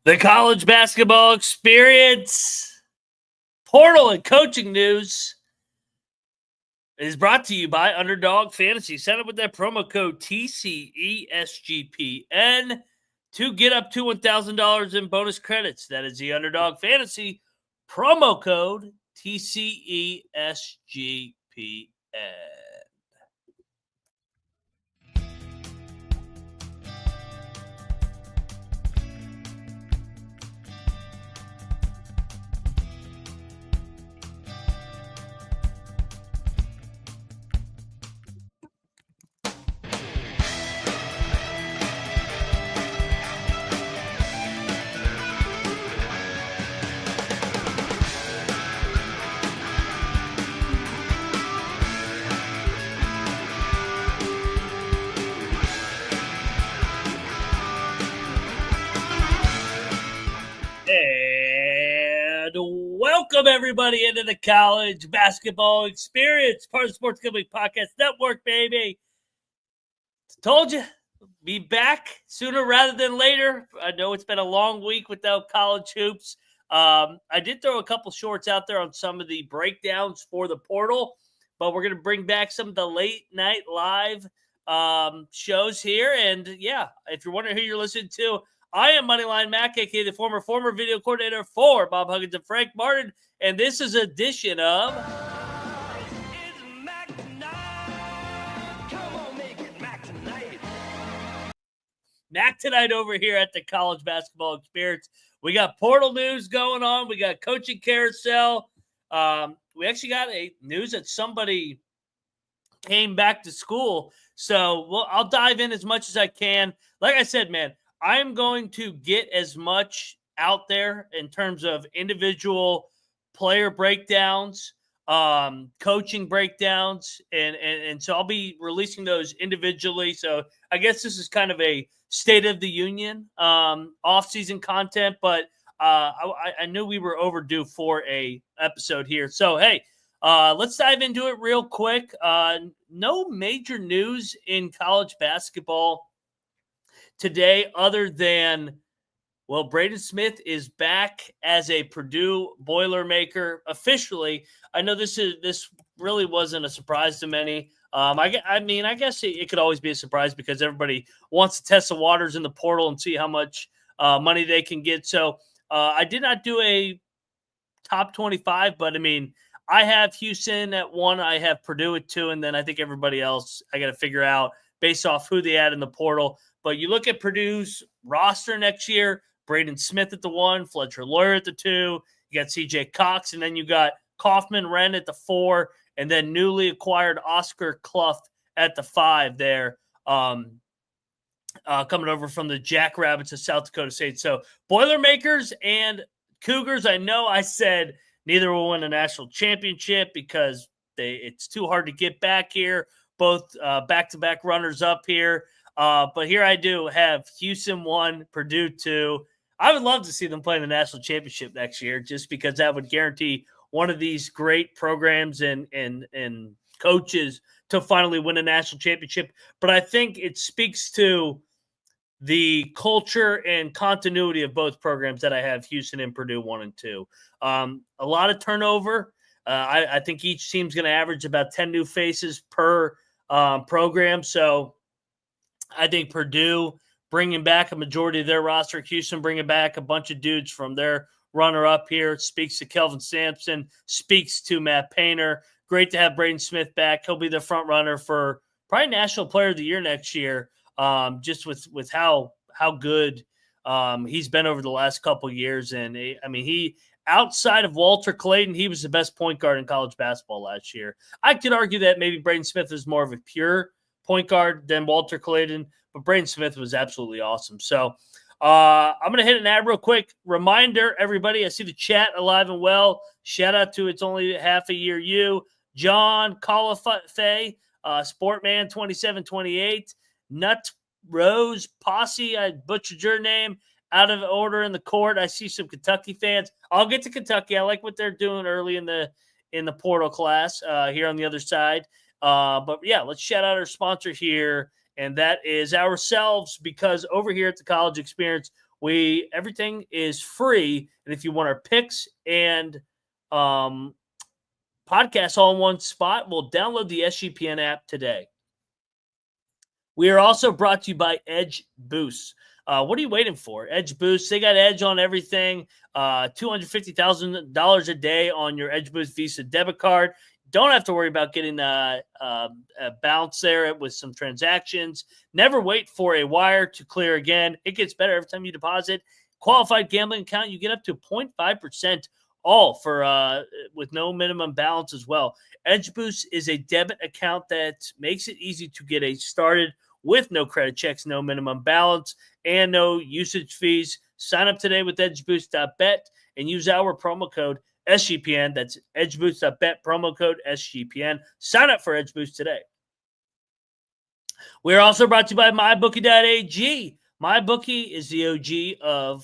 The college basketball experience, portal, and coaching news is brought to you by Underdog Fantasy. Sign up with that promo code TCESGPN to get up to $1,000 in bonus credits. That is the Underdog Fantasy promo code TCESGPN. And welcome everybody into the college basketball experience, part of the Sports Gambling Podcast Network, baby. Told you, be back sooner rather than later. I know it's been a long week without college hoops. I did throw a couple shorts out there on some of the breakdowns for the portal, but we're going to bring back some of the late night live shows here. And yeah, if you're wondering who you're listening to, I am Moneyline Mac, a.k.a. the former video coordinator for Bob Huggins and Frank Martin, and this is an edition of Mac Tonight over here at the College Basketball Experience. We got portal news going on. We got coaching carousel. We actually got a news that somebody came back to school. So I'll dive in as much as I can. Like I said, man, I'm going to get as much out there in terms of individual player breakdowns, coaching breakdowns, and so I'll be releasing those individually. So I guess this is kind of a State of the Union off-season content, but I knew we were overdue for a episode here. So, hey, let's dive into it real quick. No major news in college basketball today, other than, well, Braden Smith is back as a Purdue Boilermaker officially. I know this really wasn't a surprise to many. I guess it could always be a surprise because everybody wants to test the waters in the portal and see how much money they can get. So I did not do a top 25, but I mean, I have Houston at 1, I have Purdue at 2, and then I think everybody else I got to figure out based off who they add in the portal. But you look at Purdue's roster next year, Braden Smith at the 1, Fletcher Lawyer at the 2, you got CJ Cox, and then you got Kaufman Wren at the 4, and then newly acquired Oscar Clough at the 5 there, coming over from the Jackrabbits of South Dakota State. So Boilermakers and Cougars, I know I said neither will win a national championship because it's too hard to get back here, both back-to-back runners-up here. But here I do have Houston 1, Purdue 2. I would love to see them play in the national championship next year just because that would guarantee one of these great programs and coaches to finally win a national championship. But I think it speaks to the culture and continuity of both programs that I have Houston and Purdue 1 and 2. A lot of turnover. I think each team's going to average about 10 new faces per program. So I think Purdue bringing back a majority of their roster, Houston bringing back a bunch of dudes from their runner-up here, speaks to Kelvin Sampson, speaks to Matt Painter. Great to have Braden Smith back. He'll be the front runner for probably National Player of the Year next year, just with how good he's been over the last couple of years. And, he outside of Walter Clayton, he was the best point guard in college basketball last year. I could argue that maybe Braden Smith is more of a pure point guard than Walter Clayton, but Braden Smith was absolutely awesome. So I'm going to hit an ad real quick. Reminder, everybody, I see the chat alive and well. Shout out to It's Only Half a Year You, John Colifaye, Sportman 2728, Nut Rose Posse, I butchered your name, out of order in the court. I see some Kentucky fans. I'll get to Kentucky. I like what they're doing early in the portal class here on the other side. But yeah, let's shout out our sponsor here, and that is ourselves, because over here at the College Experience, Everything is free. And if you want our picks and podcasts all in one spot, we'll download the SGPN app today. We are also brought to you by Edge Boost. What are you waiting for? Edge Boost. They got Edge on everything. $250,000 a day on your Edge Boost Visa debit card. Don't have to worry about getting a bounce there with some transactions. Never wait for a wire to clear again. It gets better every time you deposit. Qualified gambling account, you get up to 0.5% all for with no minimum balance as well. Edge Boost is a debit account that makes it easy to get started with no credit checks, no minimum balance, and no usage fees. Sign up today with edgeboost.bet and use our promo code SGPN. That's edgeboost.bet, promo code SGPN. Sign up for Edge Boost today. We are also brought to you by MyBookie.ag. MyBookie is the OG of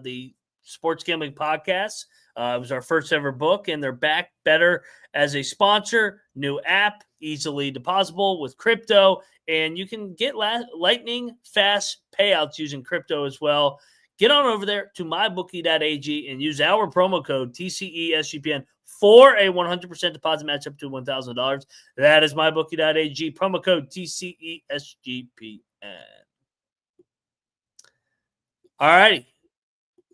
the sports gambling podcast. It was our first ever book, and they're back better as a sponsor. New app, easily depositable with crypto, and you can get lightning fast payouts using crypto as well. Get on over there to mybookie.ag and use our promo code TCESGPN for a 100% deposit match up to $1,000. That is mybookie.ag, promo code TCESGPN. All righty.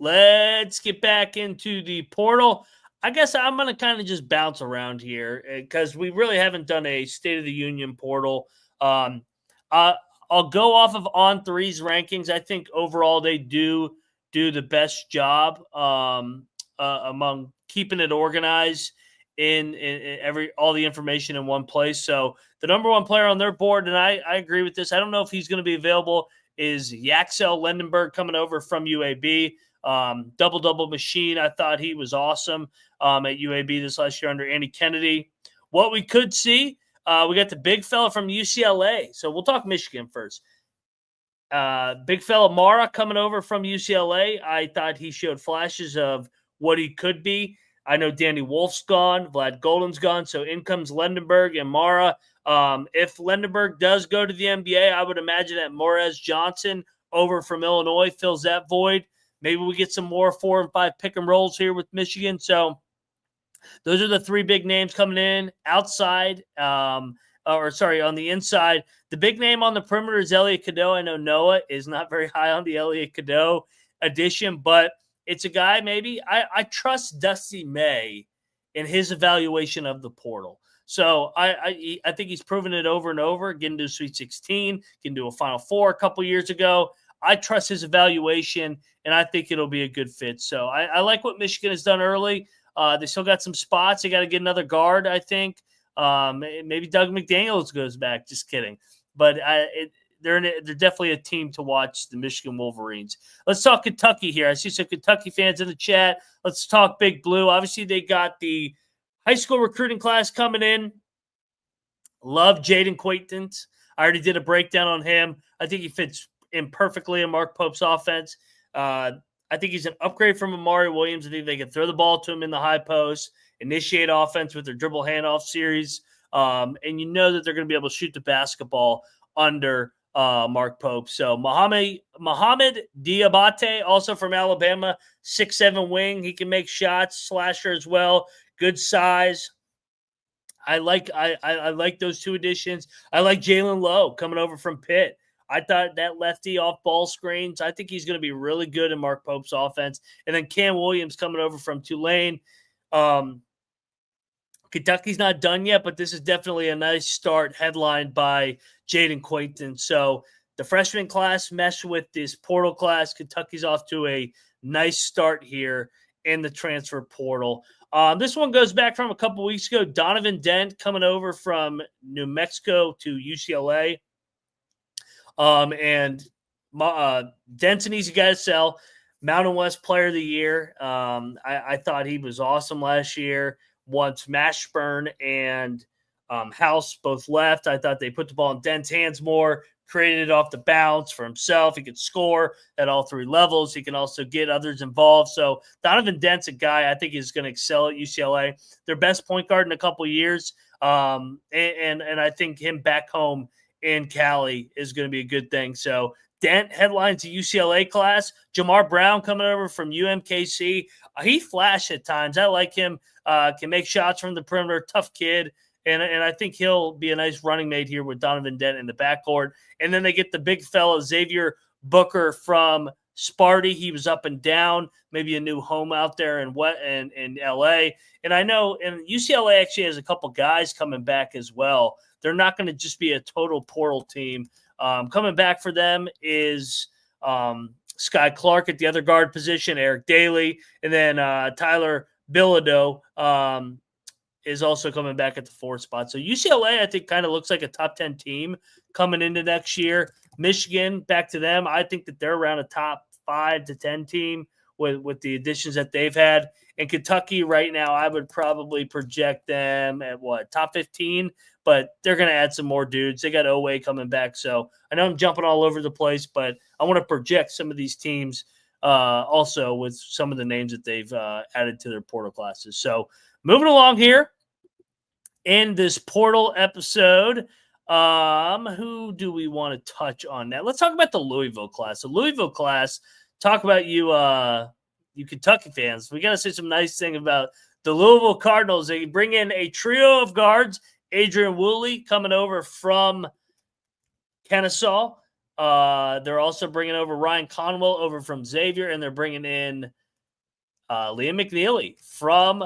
Let's get back into the portal. I guess I'm going to kind of just bounce around here because we really haven't done a State of the Union portal. I'll go off of On3's rankings. I think overall they do the best job among keeping it organized in all the information in one place. So the number one player on their board, and I agree with this. I don't know if he's going to be available, is Yaxel Lendenberg coming over from UAB. Double machine. I thought he was awesome at UAB this last year under Andy Kennedy. What we could see, we got the big fella from UCLA. So we'll talk Michigan first. Big fella Mara coming over from UCLA. I thought he showed flashes of what he could be. I know Danny Wolf's gone. Vlad Golden's gone. So in comes Lendenberg and Mara. If Lendenberg does go to the NBA, I would imagine that Morez Johnson over from Illinois fills that void. Maybe we get some more 4 and 5 pick and rolls here with Michigan. So those are the three big names coming in outside, on the inside. The big name on the perimeter is Elliot Cadeau. I know Noah is not very high on the Elliot Cadeau addition, but it's a guy maybe. I trust Dusty May in his evaluation of the portal. So I think he's proven it over and over. Getting to a Sweet 16, getting to a Final Four a couple years ago. I trust his evaluation, and I think it'll be a good fit. So I like what Michigan has done early. They still got some spots. They got to get another guard, I think. Maybe Doug McDaniels goes back. Just kidding. But they're definitely a team to watch, the Michigan Wolverines. Let's talk Kentucky here. I see some Kentucky fans in the chat. Let's talk Big Blue. Obviously, they got the high school recruiting class coming in. Love Jaden Creighton. I already did a breakdown on him. I think he fits in perfectly in Mark Pope's offense. I think he's an upgrade from Amari Williams. I think they can throw the ball to him in the high post, initiate offense with their dribble handoff series, and you know that they're going to be able to shoot the basketball under Mark Pope. So Mohamed Diabate, also from Alabama, 6'7" wing. He can make shots, slasher as well. Good size. I like those two additions. I like Jalen Lowe coming over from Pitt. I thought that lefty off ball screens, I think he's going to be really good in Mark Pope's offense. And then Cam Williams coming over from Tulane. Kentucky's not done yet, but this is definitely a nice start, headlined by Jaden Creighton. So the freshman class meshed with this portal class. Kentucky's off to a nice start here in the transfer portal. This one goes back from a couple weeks ago. Donovan Dent coming over from New Mexico to UCLA. Dent's an easy guy to sell. Mountain West Player of the Year. I thought he was awesome last year. Once Mashburn and House both left, I thought they put the ball in Dent's hands more, created it off the bounce for himself. He could score at all three levels. He can also get others involved. So Donovan Dent's a guy I think is going to excel at UCLA. Their best point guard in a couple of years. And I think him back home in Cali is going to be a good thing. So Dent headlines the UCLA class. Jamar Brown coming over from UMKC. He flashed at times. I like him. Can make shots from the perimeter. Tough kid. And I think he'll be a nice running mate here with Donovan Dent in the backcourt. And then they get the big fella, Xavier Booker from Sparty. He was up and down. Maybe a new home out there in LA. And I know and UCLA actually has a couple guys coming back as well. They're not going to just be a total portal team. Coming back for them is Sky Clark at the other guard position, Eric Daly, and then Tyler Bilodeau is also coming back at the 4th spot. So UCLA, I think, kind of looks like a top 10 team coming into next year. Michigan, back to them. I think that they're around a top 5 to 10 team with the additions that they've had. And Kentucky right now, I would probably project them at top 15, but they're going to add some more dudes. They got Oweh coming back. So I know I'm jumping all over the place, but I want to project some of these teams also with some of the names that they've added to their portal classes. So moving along here in this portal episode, who do we want to touch on now? Let's talk about the Louisville class. The Louisville class, talk about you Kentucky fans. We got to say some nice thing about the Louisville Cardinals. They bring in a trio of guards. Adrian Woolley coming over from Kennesaw. They're also bringing over Ryan Conwell over from Xavier, and they're bringing in Liam McNeely from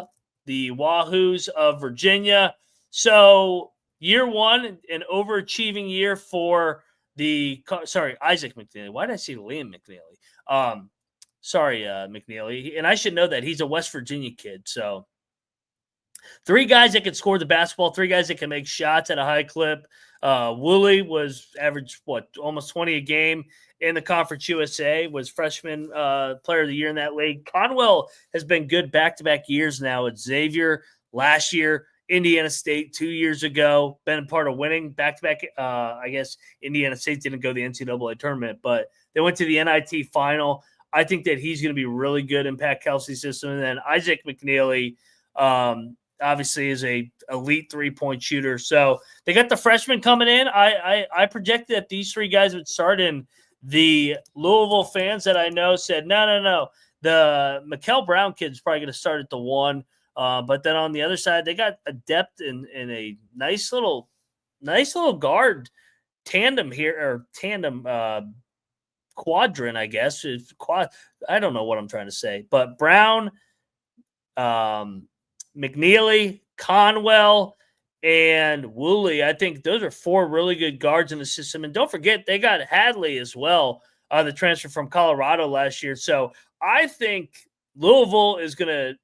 the Wahoos of Virginia. So year one, an overachieving year for Isaac McNeely. Why did I say Liam McNeely? McNeely. And I should know that. He's a West Virginia kid. So 3 guys that can score the basketball, 3 guys that can make shots at a high clip. Woolley was averaged, almost 20 a game in the Conference USA, was freshman player of the year in that league. Conwell has been good back-to-back years now at Xavier. Last year, Indiana State 2 years ago, been a part of winning back-to-back. I guess Indiana State didn't go to the NCAA tournament, but they went to the NIT final. I think that he's going to be really good in Pat Kelsey's system. And then Isaac McNeely, obviously is a elite 3-point shooter. So they got the freshmen coming in. I projected that these 3 guys would start, in the Louisville fans that I know said, no. The Mikel Brown kid's probably going to start at the 1. But then on the other side, they got a depth in a nice little guard tandem here, or tandem quadrant, I guess. I don't know what I'm trying to say. But Brown, McNeely, Conwell, and Woolley, I think those are 4 really good guards in the system. And don't forget, they got Hadley as well, the transfer from Colorado last year. So I think Louisville is going to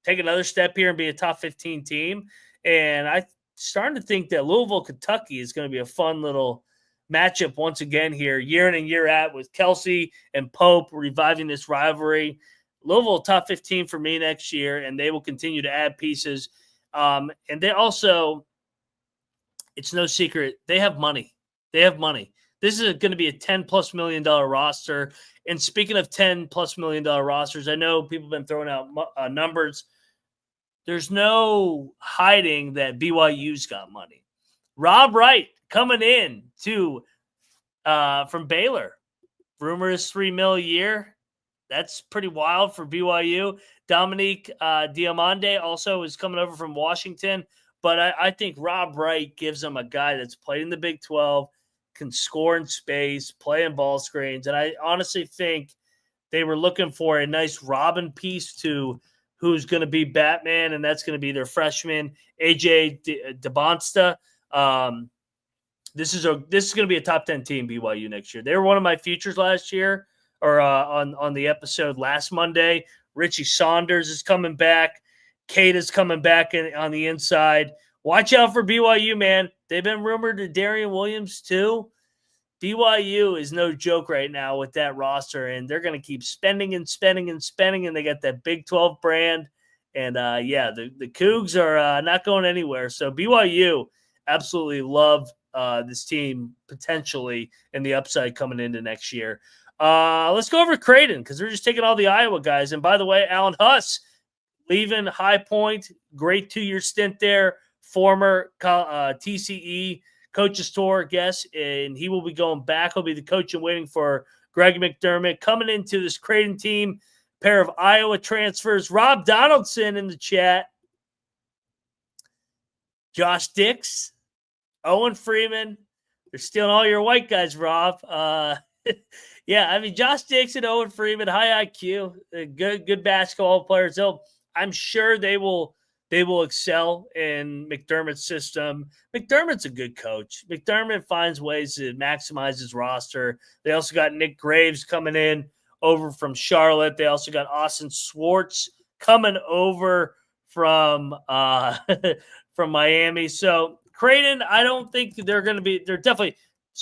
take another step here and be a top 15 team. And I'm starting to think that Louisville-Kentucky is going to be a fun little matchup once again here, year in and year out, with Kelsey and Pope reviving this rivalry. Louisville top 15 for me next year, and they will continue to add pieces. And they also, it's no secret, they have money. This is going to be a $10+ million roster. And speaking of $10+ million rosters, I know people have been throwing out numbers. There's no hiding that BYU's got money. Rob Wright coming in from Baylor. Rumor is $3 million a year. That's pretty wild for BYU. Dominique Diamande also is coming over from Washington. But I think Rob Wright gives them a guy that's played in the Big 12, can score in space, play in ball screens. And I honestly think they were looking for a nice Robin piece to who's going to be Batman, and that's going to be their freshman, AJ DeBonsta. This is going to be a top 10 team, BYU, next year. They were one of my features last year, or on the episode last Monday. Richie Saunders is coming back. Kate is coming back on the inside. Watch out for BYU, man. They've been rumored to Darian Williams too. BYU is no joke right now with that roster, and they're going to keep spending and spending and spending, and they got that Big 12 brand. And, the Cougs are not going anywhere. So BYU, absolutely love this team potentially in the upside coming into next year. Let's go over to Creighton, because they're just taking all the Iowa guys. And by the way, Alan Huss leaving High Point, great 2-year stint there, former TCE coach's tour, I guess, and he will be going back. He'll be the coach and waiting for Greg McDermott. Coming into this Creighton team, pair of Iowa transfers. Rob Donaldson in the chat. Josh Dix, Owen Freeman. They're stealing all your white guys, Rob. Yeah, I mean, Josh Dix and Owen Freeman, high IQ, good basketball players. I'm sure they will excel in McDermott's system. McDermott's a good coach. McDermott finds ways to maximize his roster. They also got Nick Graves coming in over from Charlotte. They also got Austin Swartz coming over from from Miami. So Creighton, I don't think they're going to be. They're definitely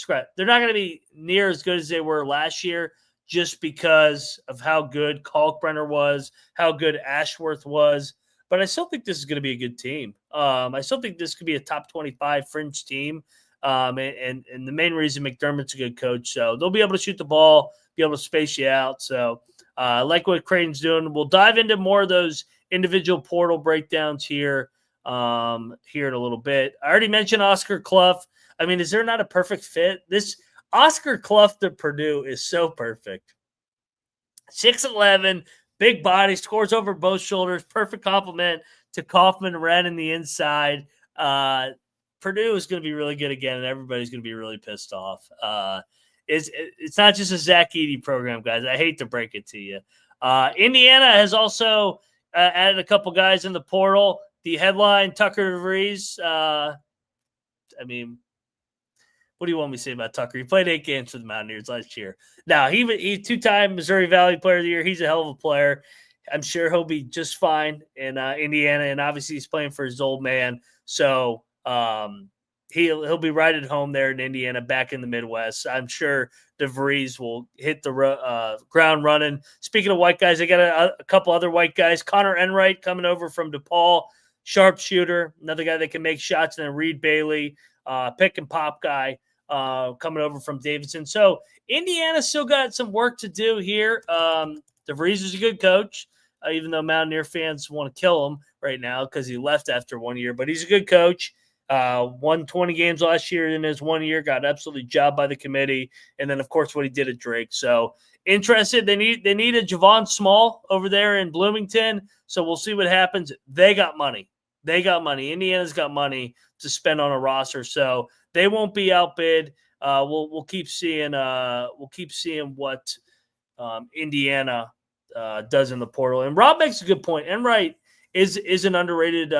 they're not going to be near as good as they were last year, just because of how good Kalkbrenner was, how good Ashworth was. But I still think this is going to be a good team. I still think this could be a top 25 fringe team. And the main reason McDermott's a good coach. So they'll be able to shoot the ball, be able to space you out. So I like what Creighton's doing. We'll dive into more of those individual portal breakdowns here in a little bit. I already mentioned Oscar Clough. I mean, is there not a perfect fit? This Oscar Clough to Purdue is so perfect. 6'11", big body, scores over both shoulders, perfect complement to Kaufman Wren in the inside. Purdue is going to be really good again, and everybody's going to be really pissed off. It's not just a Zach Edey program, guys. I hate to break it to you. Indiana has also added a couple guys in the portal. The headline, Tucker DeVries. I mean, what do you want me to say about Tucker? He played 8 games for the Mountaineers last year. Now, he's two-time Missouri Valley Player of the Year. He's a hell of a player. I'm sure he'll be just fine in Indiana, and obviously he's playing for his old man. So he'll be right at home there in Indiana, back in the Midwest. I'm sure DeVries will hit the ground running. Speaking of white guys, they got a couple other white guys. Connor Enright coming over from DePaul, sharpshooter, another guy that can make shots, and then Reed Bailey, pick and pop guy, coming over from Davidson. So Indiana still got some work to do here. DeVries is a good coach, even though Mountaineer fans want to kill him right now because he left after 1 year. But he's a good coach. Won 20 games last year in his 1 year, got absolutely jobbed by the committee. And then, of course, what he did at Drake. So interested. They need a Javon Small over there in Bloomington. So we'll see what happens. They got money. Indiana's got money to spend on a roster, so they won't be outbid. We'll keep seeing what Indiana does in the portal. And Rob makes a good point. Enright is an underrated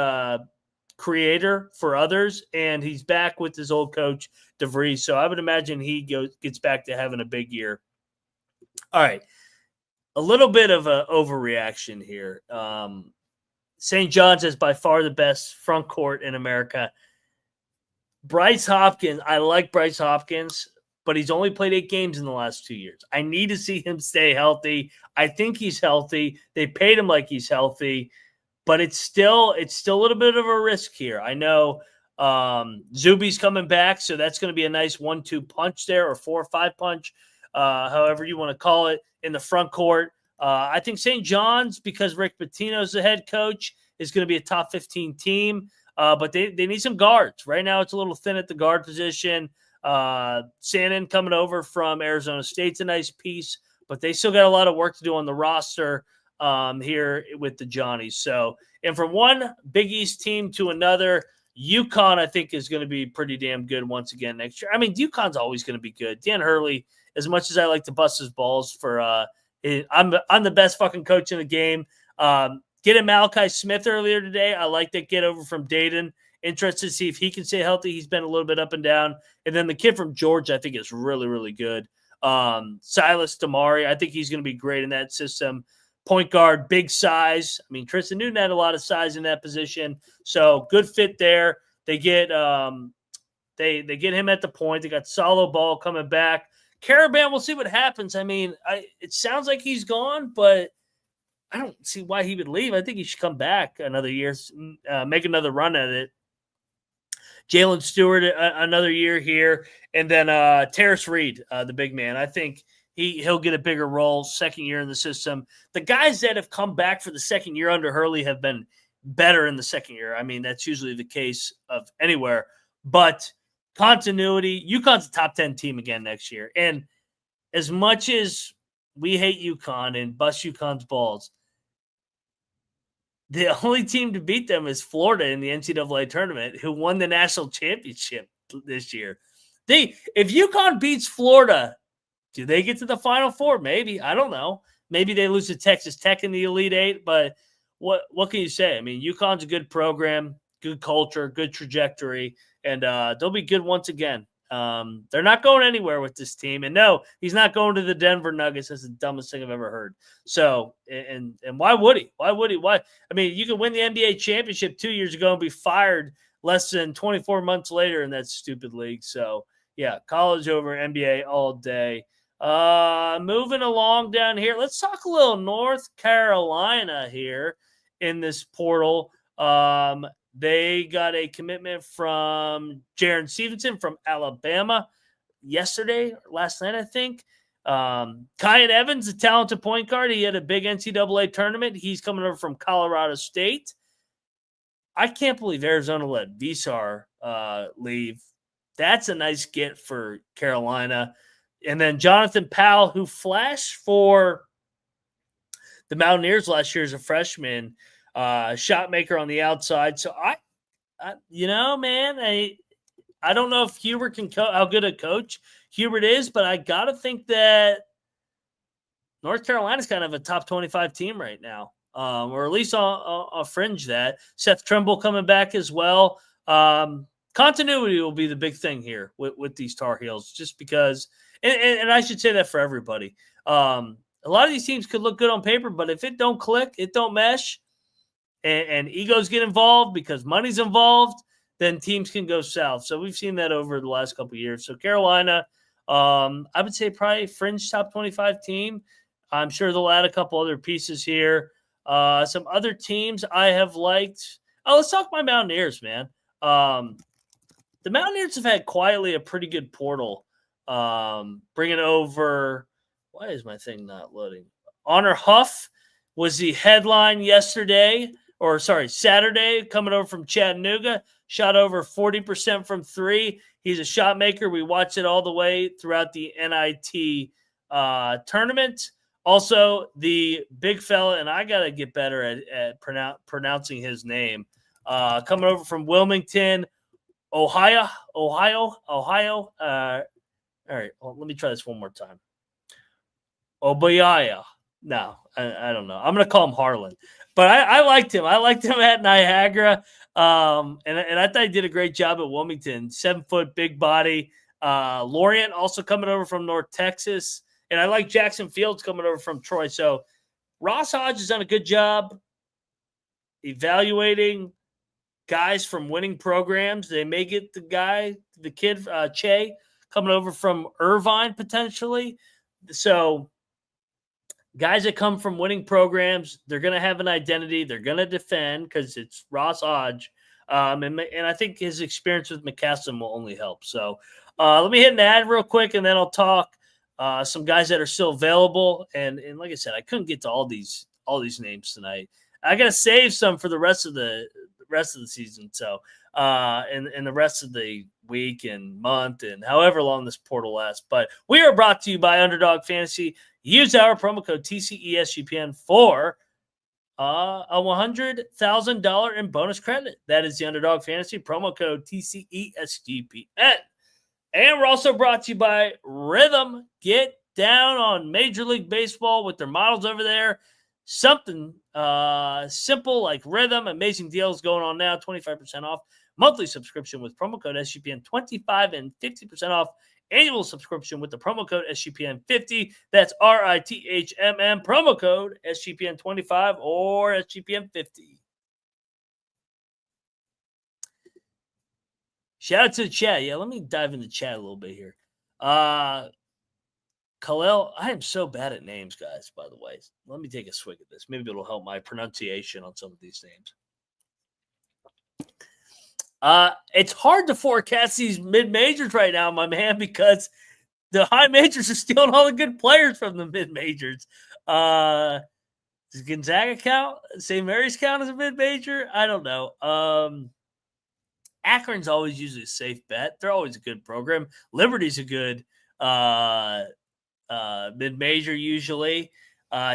creator for others, and he's back with his old coach DeVries. So I would imagine he gets back to having a big year. All right, a little bit of an overreaction here. St. John's is by far the best front court in America. Bryce Hopkins, I like Bryce Hopkins, but he's only played 8 games in the last 2 years. I need to see him stay healthy. I think he's healthy. They paid him like he's healthy, but it's still a little bit of a risk here. I know Zuby's coming back, so that's going to be a nice 1-2 punch there, or 4 or 5 punch, however you want to call it, in the front court. I think St. John's, because Rick Pitino's the head coach, is going to be a top 15 team. But they need some guards. Right now it's a little thin at the guard position. Shannon coming over from Arizona State's a nice piece, but they still got a lot of work to do on the roster here with the Johnnies. So, and from one Big East team to another, UConn, I think, is going to be pretty damn good once again next year. I mean, UConn's always going to be good. Dan Hurley, as much as I like to bust his balls for I'm the best fucking coach in the game. Getting Malachi Smith earlier today, I like that get over from Dayton. Interested to see if he can stay healthy. He's been a little bit up and down. And then the kid from Georgia, I think, is really, really good. Silas Damari, I think he's going to be great in that system. Point guard, big size. I mean, Tristan Newton had a lot of size in that position. So good fit there. They get they get him at the point. They got Solo Ball coming back. Caravan, we'll see what happens. I mean, it sounds like he's gone, but I don't see why he would leave. I think he should come back another year, make another run at it. Jalen Stewart, another year here. And then Terrace Reed, the big man. I think he'll get a bigger role, second year in the system. The guys that have come back for the second year under Hurley have been better in the second year. I mean, that's usually the case of anywhere. But continuity. UConn's a top 10 team again next year. And as much as we hate UConn and bust UConn's balls, the only team to beat them is Florida in the NCAA tournament, who won the national championship this year. If UConn beats Florida, do they get to the Final Four? Maybe. I don't know. Maybe they lose to Texas Tech in the Elite Eight, but what can you say? I mean, UConn's a good program, good culture, good trajectory, and they'll be good once again. They're not going anywhere with this team. And no, he's not going to the Denver Nuggets. That's the dumbest thing I've ever heard. So, and why would he? Why would he? Why? I mean, you could win the NBA championship 2 years ago and be fired less than 24 months later in that stupid league. So, yeah, college over NBA all day. Moving along down here, let's talk a little North Carolina here in this portal. They got a commitment from Jaron Stevenson from Alabama last night, I think. Kyan Evans, a talented point guard. He had a big NCAA tournament. He's coming over from Colorado State. I can't believe Arizona let Visar leave. That's a nice get for Carolina. And then Jonathan Powell, who flashed for the Mountaineers last year as a freshman, shot maker on the outside. So I don't know if Hubert can how good a coach Hubert is, but I got to think that North Carolina's kind of a top 25 team right now, or at least a fringe that. Seth Trimble coming back as well. Continuity will be the big thing here with these Tar Heels, just because, and I should say that for everybody. A lot of these teams could look good on paper, but if it don't click, it don't mesh, and egos get involved because money's involved, then teams can go south. So we've seen that over the last couple of years. So Carolina, I would say probably fringe top 25 team. I'm sure they'll add a couple other pieces here. Some other teams I have liked. Oh, let's talk my Mountaineers, man. The Mountaineers have had quietly a pretty good portal. Bringing over, why is my thing not loading? Honor Huff was the headline Saturday, coming over from Chattanooga. Shot over 40% from three. He's a shot maker. We watched it all the way throughout the NIT tournament. Also, the big fella, and I got to get better at pronouncing his name, coming over from Wilmington, Ohio. All right, well, let me try this one more time. Obayaya. No, I don't know. I'm going to call him Harlan. But I liked him. I liked him at Niagara. And I thought he did a great job at Wilmington. 7-foot, big body. Lorient also coming over from North Texas. And I like Jackson Fields coming over from Troy. So Ross Hoge has done a good job evaluating guys from winning programs. They may get the kid, Che, coming over from Irvine potentially. So guys that come from winning programs, they're going to have an identity. They're going to defend because it's Ross Hoge. And I think his experience with McCassin will only help. So let me hit an ad real quick, and then I'll talk some guys that are still available. And like I said, I couldn't get to all these names tonight. I got to save some for the rest of the season. So and the rest of the week and month and however long this portal lasts. But we are brought to you by Underdog Fantasy. Use our promo code TCESGPN for a $100,000 in bonus credit. That is the Underdog Fantasy promo code TCESGPN. And we're also brought to you by Rhythm. Get down on Major League Baseball with their models over there. Something simple like Rhythm. Amazing deals going on now. 25% off monthly subscription with promo code SGPN 25 and 50% off annual subscription with the promo code SGPN 50. That's RITHMM promo code SGPN 25 or SGPN 50. Shout out to the chat. Yeah, let me dive into the chat a little bit here. Khalil, I am so bad at names, guys, by the way. Let me take a swig at this. Maybe it'll help my pronunciation on some of these names. It's hard to forecast these mid-majors right now, my man, because the high majors are stealing all the good players from the mid-majors. Does Gonzaga count? St. Mary's count as a mid-major? I don't know. Akron's always usually a safe bet. They're always a good program. Liberty's a good mid-major usually.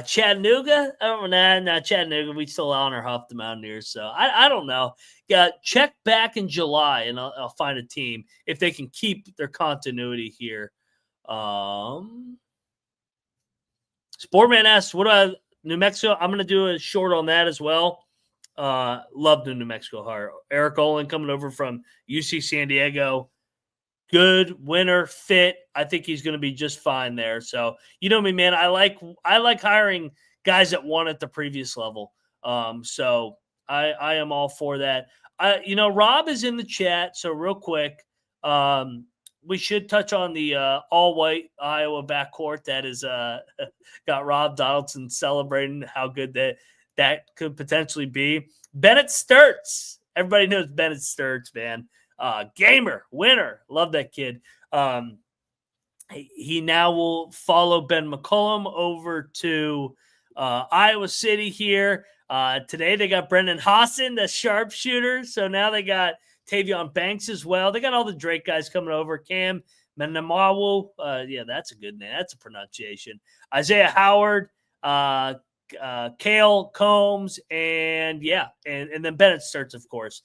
Chattanooga, Chattanooga. We still honor Huff the Mountaineers, so I don't know. Yeah, check back in July, and I'll find a team if they can keep their continuity here. Sportman asks, "What about New Mexico?" I'm going to do a short on that as well. Love the New Mexico hire. Eric Olin coming over from UC San Diego. Good winner fit. I think he's going to be just fine there. So you know me, man. I like hiring guys that won at the previous level. So I am all for that. Rob is in the chat. So real quick, we should touch on the all-white Iowa backcourt that is got Rob Donaldson celebrating how good that could potentially be. Bennett Sturts. Everybody knows Bennett Sturts, man. Gamer, winner. Love that kid. He now will follow Ben McCollum over to Iowa City here. Today they got Brendan Hassan, the sharpshooter. So now they got Tavion Banks as well. They got all the Drake guys coming over. Cam Menamawu. Yeah, that's a good name. That's a pronunciation. Isaiah Howard, Cale Combs, and then Bennett Sturts, of course.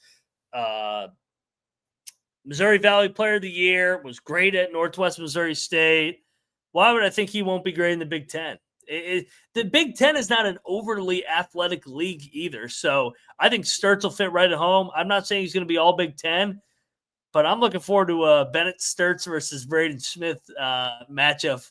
Missouri Valley Player of the Year, was great at Northwest Missouri State. Why would I think he won't be great in the Big Ten? The Big Ten is not an overly athletic league either, so I think Sturts will fit right at home. I'm not saying he's going to be all Big Ten, but I'm looking forward to a Bennett Sturts versus Braden Smith matchup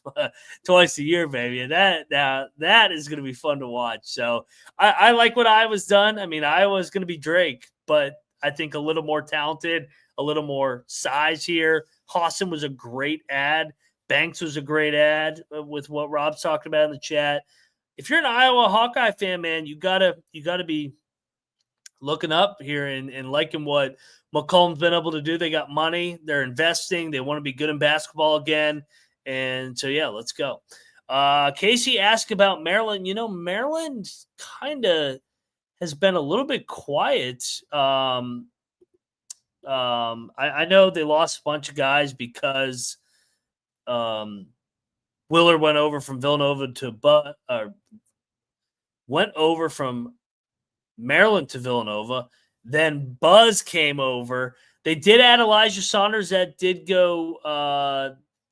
twice a year, baby. And that is going to be fun to watch. So I like what Iowa's done. I mean, Iowa's going to be Drake, but I think a little more talented, a little more size here. Hassan was a great ad. Banks was a great ad with what Rob's talking about in the chat. If you're an Iowa Hawkeye fan, man, you gotta be looking up here and liking what McCollum's been able to do. They got money. They're investing. They want to be good in basketball again. And so, yeah, let's go. Casey asked about Maryland. Maryland kind of has been a little bit quiet. I know they lost a bunch of guys because Willard went over from Villanova to went over from Maryland to Villanova. Then Buzz came over. They did add Elijah Saunders that did go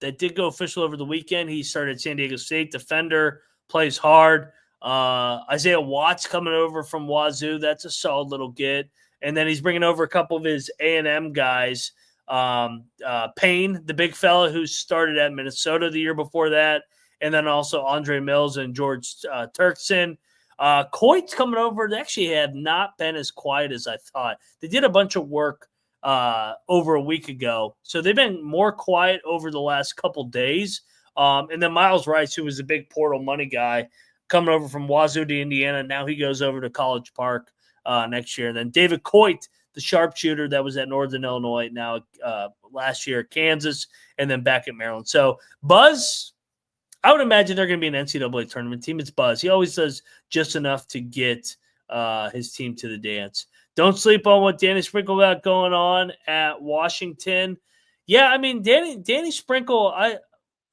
official over the weekend. He started at San Diego State, defender, plays hard. Isaiah Watts coming over from Wazoo. That's a solid little get. And then he's bringing over a couple of his A&M guys. Payne, the big fella who started at Minnesota the year before that. And then also Andre Mills and George Turkson. Coit's coming over. They actually have not been as quiet as I thought. They did a bunch of work over a week ago. So they've been more quiet over the last couple days. And then Miles Rice, who was a big portal money guy, coming over from Wazoo to Indiana. Now he goes over to College Park next year. And then David Coit, the sharpshooter that was at Northern Illinois, now last year at Kansas, and then back at Maryland. So Buzz, I would imagine they're going to be an NCAA tournament team. It's Buzz. He always does just enough to get his team to the dance. Don't sleep on what Danny Sprinkle got going on at Washington. Yeah, I mean, Danny Sprinkle,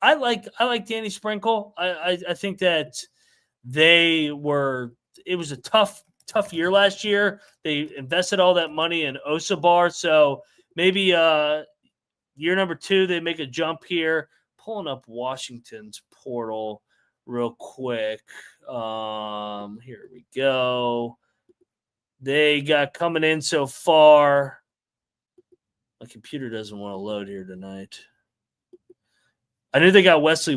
I like Danny Sprinkle. I think that it was a tough year last year. They invested all that money in Osabar. So maybe year number 2, they make a jump here. Pulling up Washington's portal real quick. Here we go. They got coming in so far. My computer doesn't want to load here tonight. I knew they got Wesley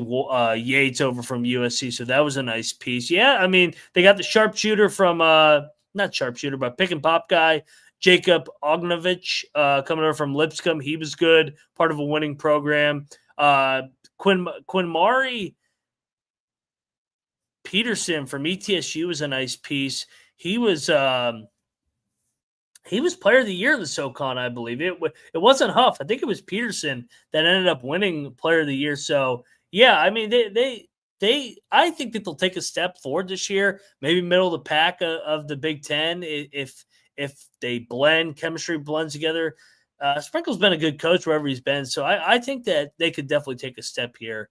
Yates over from USC, so that was a nice piece. Yeah, I mean, they got the sharpshooter from not sharpshooter, but pick and pop guy, Jacob Ognovich, coming over from Lipscomb. He was good, part of a winning program. Quinmari Peterson from ETSU was a nice piece. He was player of the year in the SoCon, I believe. It wasn't Huff. I think it was Peterson that ended up winning player of the year. So yeah, I mean I think that they'll take a step forward this year, maybe middle of the pack of the Big Ten if they chemistry blends together. Sprinkle's been a good coach wherever he's been, so I think that they could definitely take a step here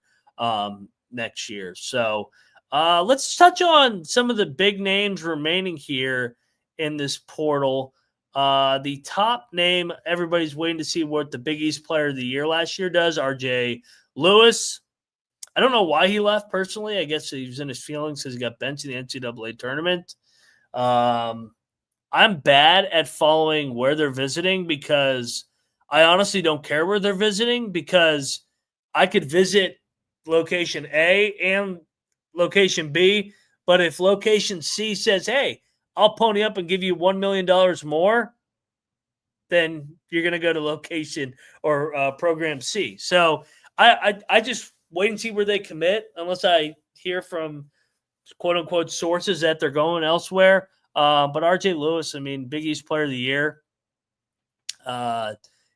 next year. So let's touch on some of the big names remaining here in this portal. The top name, everybody's waiting to see what the Big East Player of the Year last year does, RJ Lewis. I don't know why he left personally. I guess he was in his feelings because he got benched in the NCAA tournament. I'm bad at following where they're visiting because I honestly don't care where they're visiting because I could visit location A and location B, but if location C says, hey, I'll pony up and give you $1 million more, then you're going to go to location or program C. So I just wait and see where they commit unless I hear from quote-unquote sources that they're going elsewhere. But RJ Lewis, I mean, Big East Player of the Year. I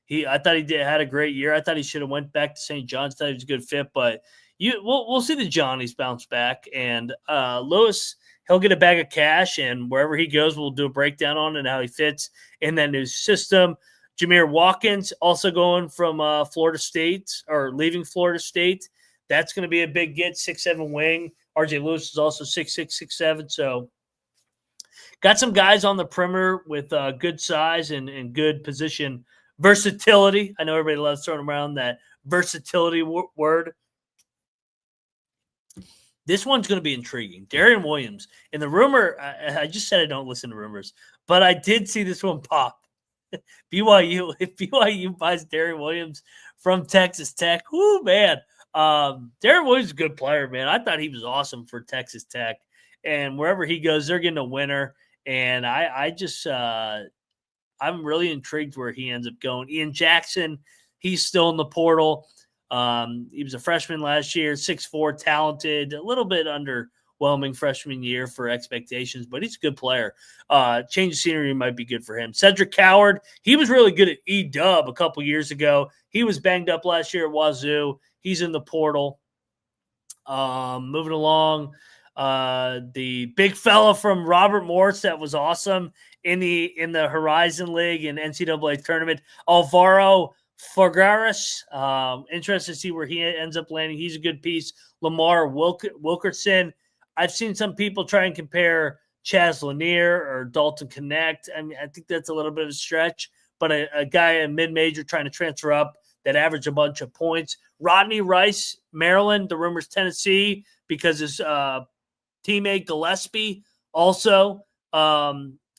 thought he had a great year. I thought he should have went back to St. John's. Thought he was a good fit, but we'll see the Johnnies bounce back. And Lewis, he'll get a bag of cash, and wherever he goes, we'll do a breakdown on it and how he fits in that new system. Jameer Watkins also going from Florida State or leaving Florida State. That's going to be a big get, 6'7" wing. RJ Lewis is also 6'6", 6'7", so got some guys on the perimeter with good size and good position versatility. I know everybody loves throwing around that versatility word. This one's going to be intriguing. Darian Williams. And the rumor, I just said I don't listen to rumors, but I did see this one pop. BYU, if BYU buys Darian Williams from Texas Tech, whoo, man. Darian Williams is a good player, man. I thought he was awesome for Texas Tech. And wherever he goes, they're getting a winner. And I'm really intrigued where he ends up going. Ian Jackson, he's still in the portal. He was a freshman last year, 6'4", talented, a little bit underwhelming freshman year for expectations, but he's a good player. Change of scenery might be good for him. Cedric Coward, he was really good at E-Dub a couple years ago. He was banged up last year at Wazoo. He's in the portal. Moving along, the big fella from Robert Morris that was awesome in the Horizon League and NCAA tournament, Alvaro Figueres. Interested to see where he ends up landing. He's a good piece. Lamar Wilkerson. I've seen some people try and compare Chaz Lanier or Dalton Connect. I mean, I think that's a little bit of a stretch, but a guy in mid-major trying to transfer up that average a bunch of points. Rodney Rice, Maryland. The rumor's Tennessee because his teammate Gillespie also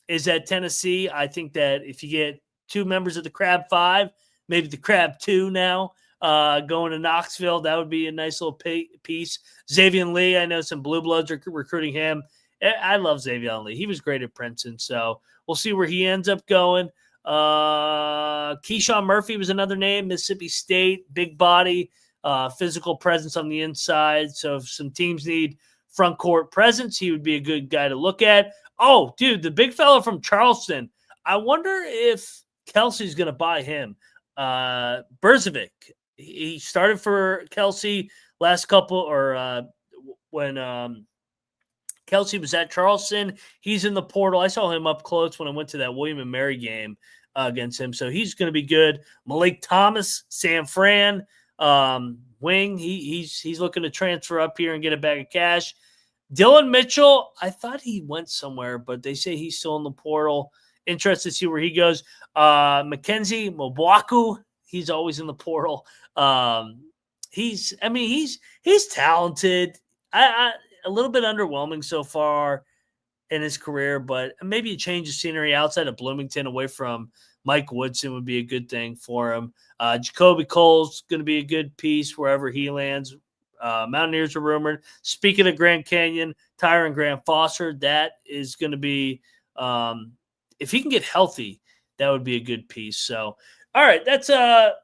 is at Tennessee. I think that if you get two members of the Crab Five, maybe the Crab 2 now, going to Knoxville, that would be a nice little piece. Xavier Lee, I know some Blue Bloods are recruiting him. I love Xavier Lee. He was great at Princeton, so we'll see where he ends up going. Keyshawn Murphy was another name, Mississippi State, big body, physical presence on the inside. So if some teams need front court presence, he would be a good guy to look at. Oh, dude, the big fella from Charleston. I wonder if Kelsey's going to buy him. Berzovic, he started for Kelsey last couple or when Kelsey was at Charleston. He's in the portal. I saw him up close when I went to that William & Mary game against him, so he's going to be good. Malik Thomas, San Fran, wing. He's looking to transfer up here and get a bag of cash. Dylan Mitchell, I thought he went somewhere, but they say he's still in the portal. Interested to see where he goes. Mackenzie Mwaku, he's always in the portal. He's talented. A little bit underwhelming so far in his career, but maybe a change of scenery outside of Bloomington away from Mike Woodson would be a good thing for him. Jacoby Cole's going to be a good piece wherever he lands. Mountaineers are rumored. Speaking of Grand Canyon, Tyron Grant Foster, that is going to be if he can get healthy, that would be a good piece. So, all right, that's those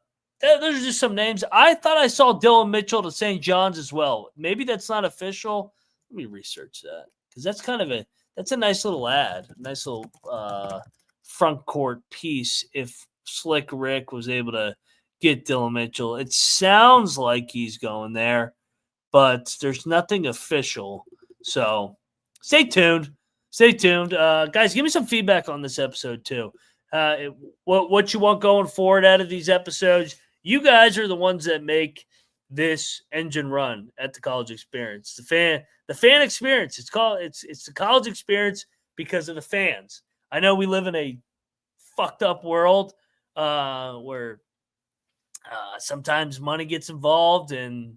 are just some names. I thought I saw Dylan Mitchell to St. John's as well. Maybe that's not official. Let me research that because that's a nice little ad, a nice little front court piece. If Slick Rick was able to get Dylan Mitchell, it sounds like he's going there, but there's nothing official. So stay tuned. Stay tuned. Guys, give me some feedback on this episode too. what you want going forward out of these episodes. You guys are the ones that make this engine run at the college experience. The fan experience. It's the college experience because of the fans. I know we live in a fucked up world where sometimes money gets involved and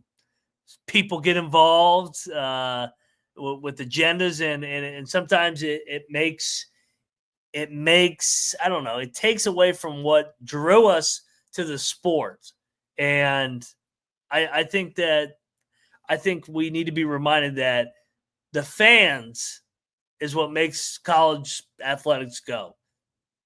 people get involved with agendas, and sometimes it makes I don't know, it takes away from what drew us to the sport. And I think we need to be reminded that the fans is what makes college athletics go.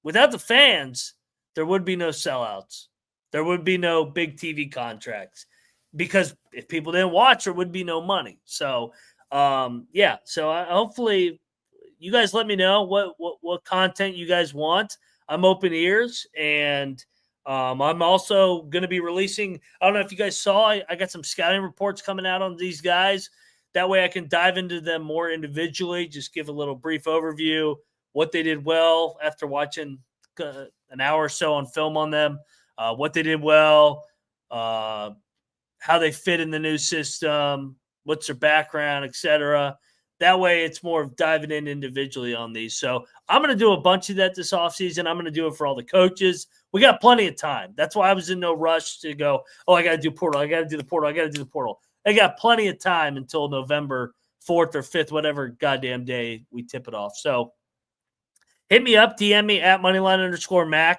Without the fans, there would be no sellouts. There would be no big TV contracts, because if people didn't watch, there would be no money. So, So hopefully you guys let me know what content you guys want. I'm open ears, and I'm also going to be releasing. I don't know if you guys saw. I got some scouting reports coming out on these guys. That way, I can dive into them more individually. Just give a little brief overview, what they did well after watching an hour or so on film on them, what they did well, how they fit in the new system, what's their background, etc. That way, it's more of diving in individually on these. So I'm going to do a bunch of that this offseason. I'm going to do it for all the coaches. We got plenty of time. That's why I was in no rush to go, I got to do portal. I got to do the portal. I got to do the portal. I got plenty of time until November 4th or 5th, whatever goddamn day we tip it off. So hit me up, DM me at Moneyline_Mac.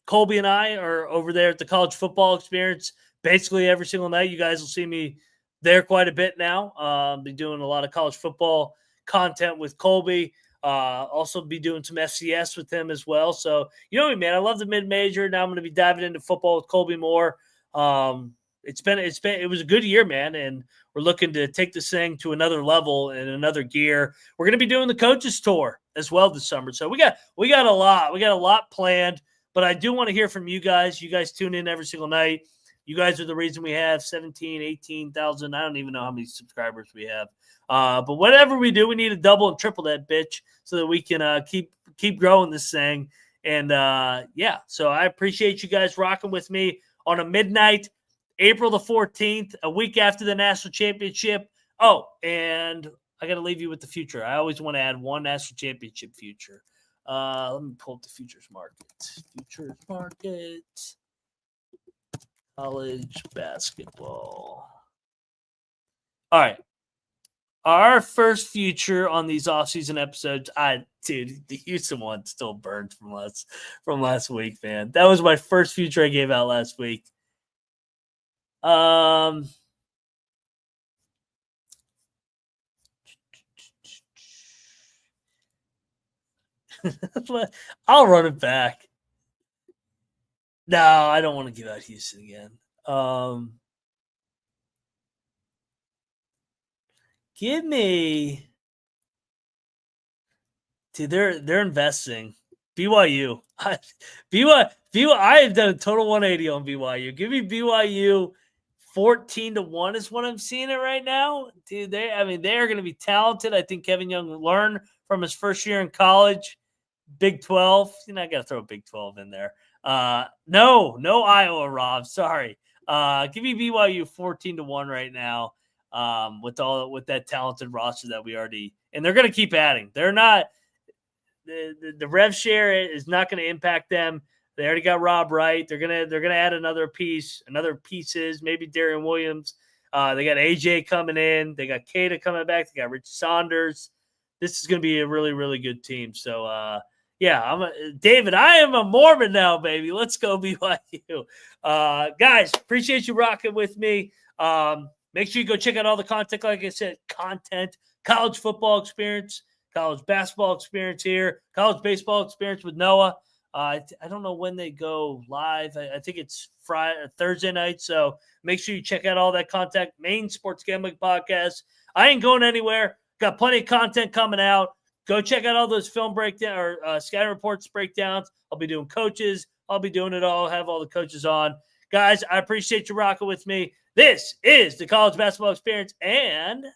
Colby and I are over there at the College Football Experience basically every single night. You guys will see me there quite a bit now. Be doing a lot of college football content with Colby. Also be doing some FCS with him as well. So, you know me, man, I love the mid-major. Now I'm going to be diving into football with Colby more. It was a good year, man, and we're looking to take this thing to another level and another gear. We're going to be doing the coaches tour as well this summer. So we got a lot planned, but I do want to hear from you guys. You guys tune in every single night. You guys are the reason we have 17, 18,000. I don't even know how many subscribers we have. But whatever we do, we need to double and triple that bitch so that we can keep growing this thing. And so I appreciate you guys rocking with me on a midnight, April the 14th, a week after the national championship. Oh, and I got to leave you with the future. I always want to add one national championship future. Let me pull up the futures market. Futures market. College basketball. All right. Our first future on these offseason episodes, the Houston one still burned from last week, man. That was my first future I gave out last week. I'll run it back. No, I don't want to give out Houston again. Give me, dude. They're investing. BYU. BYU. I have done a total 180 on BYU. Give me BYU 14-1 is what I'm seeing it right now, dude. They are going to be talented. I think Kevin Young will learn from his first year in college. Big 12. I got to throw a Big 12 in there. No Iowa, Rob. Sorry. Give me BYU 14-1 right now. With that talented roster that we already, and they're going to keep adding. They're not the rev share is not going to impact them. They already got Rob Wright. They're gonna add another pieces, maybe Darian Williams. They got AJ coming in. They got Kata coming back. They got Rich Saunders. This is going to be a really, really good team. So, David, I am a Mormon now, baby. Let's go BYU. Guys, appreciate you rocking with me. Make sure you go check out all the content. Like I said, college football experience, college basketball experience here, college baseball experience with Noah. I don't know when they go live. I think it's Thursday night. So make sure you check out all that content. Main Sports Gambling Podcast. I ain't going anywhere. Got plenty of content coming out. Go check out all those film breakdown or scouting reports breakdowns. I'll be doing coaches. I'll be doing it all. Have all the coaches on. Guys, I appreciate you rocking with me. This is the College Basketball Experience, and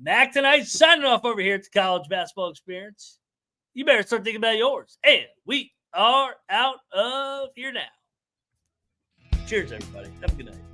Mac tonight signing off over here at the College Basketball Experience. You better start thinking about yours. And we are out of here now. Cheers, everybody. Have a good night.